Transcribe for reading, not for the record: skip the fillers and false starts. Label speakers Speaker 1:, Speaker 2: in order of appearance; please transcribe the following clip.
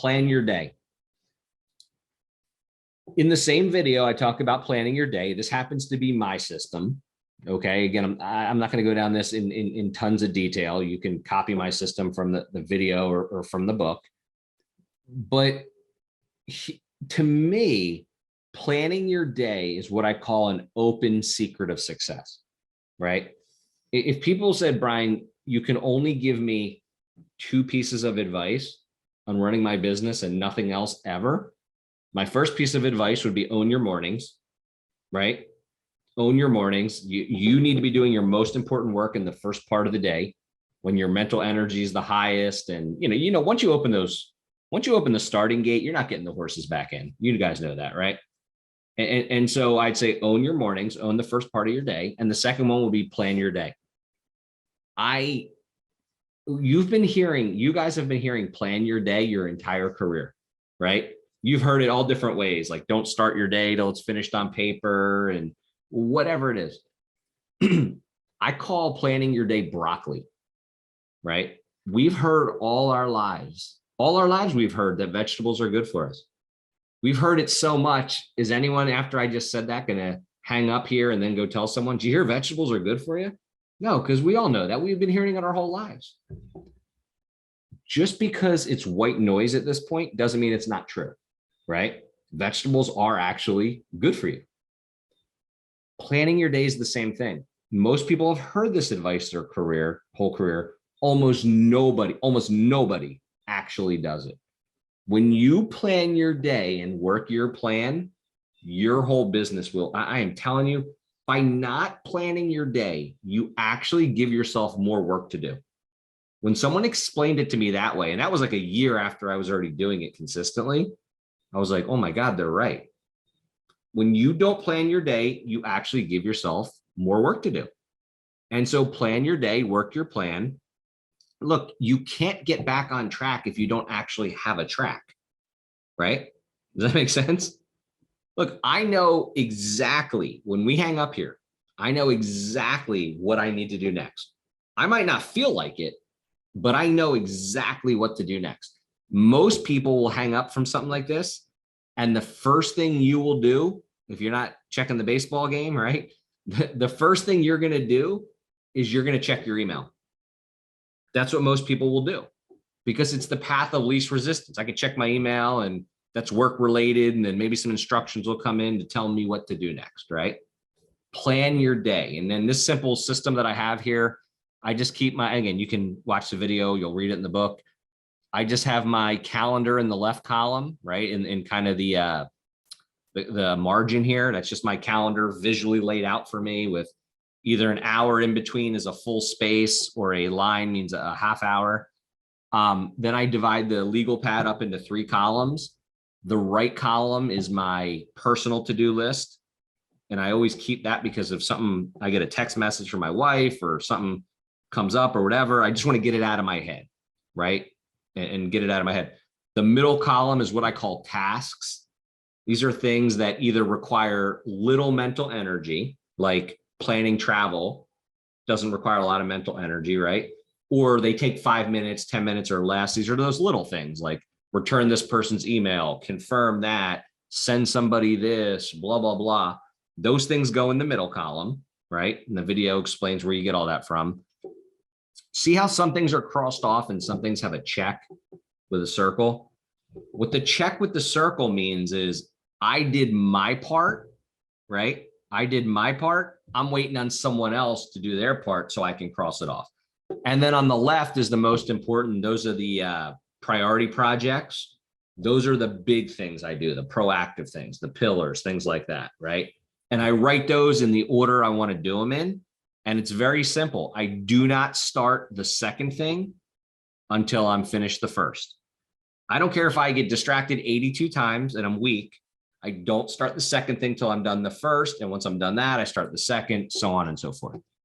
Speaker 1: plan your day. In the same video, I talk about planning your day. This happens to be my system. Okay. Again, I'm not going to go down this in tons of detail. You can copy my system from the video or from the book. But to me, planning your day is what I call an open secret of success, right? If people said, Brian, you can only give me 2 pieces of advice on running my business and nothing else ever, my first piece of advice would be own your mornings, right? Own your mornings. You need to be doing your most important work in the first part of the day when your mental energy is the highest. And, once you open the starting gate, you're not getting the horses back in. You guys know that, right? And so I'd say own your mornings, own the first part of your day. And the second one will be plan your day. You guys have been hearing plan your day your entire career, right? You've heard it all different ways, like don't start your day till it's finished on paper and whatever it is. I call planning your day broccoli, right? We've heard all our lives we've heard that vegetables are good for us. We've heard it so much. Is anyone, after I just said that, gonna hang up here and then go tell someone, do you hear vegetables are good for you? No, because we all know that. We've been hearing it our whole lives. Just because it's white noise at this point doesn't mean it's not true, right? Vegetables are actually good for you. Planning your day is the same thing. Most people have heard this advice their whole career. Almost nobody actually does it. When you plan your day and work your plan, your whole business will. I am telling you, by not planning your day, you actually give yourself more work to do. When someone explained it to me that way, and that was like a year after I was already doing it consistently, I was like, oh my God, they're right. When you don't plan your day, you actually give yourself more work to do. And so plan your day, work your plan. Look, you can't get back on track if you don't actually have a track, right? Does that make sense? Look, I know exactly when we hang up here, I know exactly what I need to do next. I might not feel like it, but I know exactly what to do next. Most people will hang up from something like this. And the first thing you will do, if you're not checking the baseball game, right? The first thing you're going to do is you're going to check your email. That's what most people will do because it's the path of least resistance. I can check my email and that's work related. And then maybe some instructions will come in to tell me what to do next, right? Plan your day. And then this simple system that I have here, I just keep again, you can watch the video, you'll read it in the book. I just have my calendar in the left column, right? In kind of the margin here. That's just my calendar visually laid out for me with either an hour in between is a full space or a line means a half hour. Then I divide the legal pad up into 3 columns. The right column is my personal to-do list. And I always keep that because if something, I get a text message from my wife or something comes up or whatever, I just want to get it out of my head, right? And get it out of my head. The middle column is what I call tasks. These are things that either require little mental energy, like planning travel doesn't require a lot of mental energy, right? Or they take 5 minutes, 10 minutes or less. These are those little things like return this person's email, confirm that, send somebody this, blah, blah, blah. Those things go in the middle column, right? And the video explains where you get all that from. See how some things are crossed off and some things have a check with a circle? What the check with the circle means is I did my part, right? I did my part. I'm waiting on someone else to do their part so I can cross it off. And then on the left is the most important. Those are the priority projects. Those are the big things I do, the proactive things, the pillars, things like that, right? And I write those in the order I want to do them in. And it's very simple. I do not start the second thing until I'm finished the first. I don't care if I get distracted 82 times and I'm weak. I don't start the second thing till I'm done the first. And once I'm done that, I start the second, so on and so forth.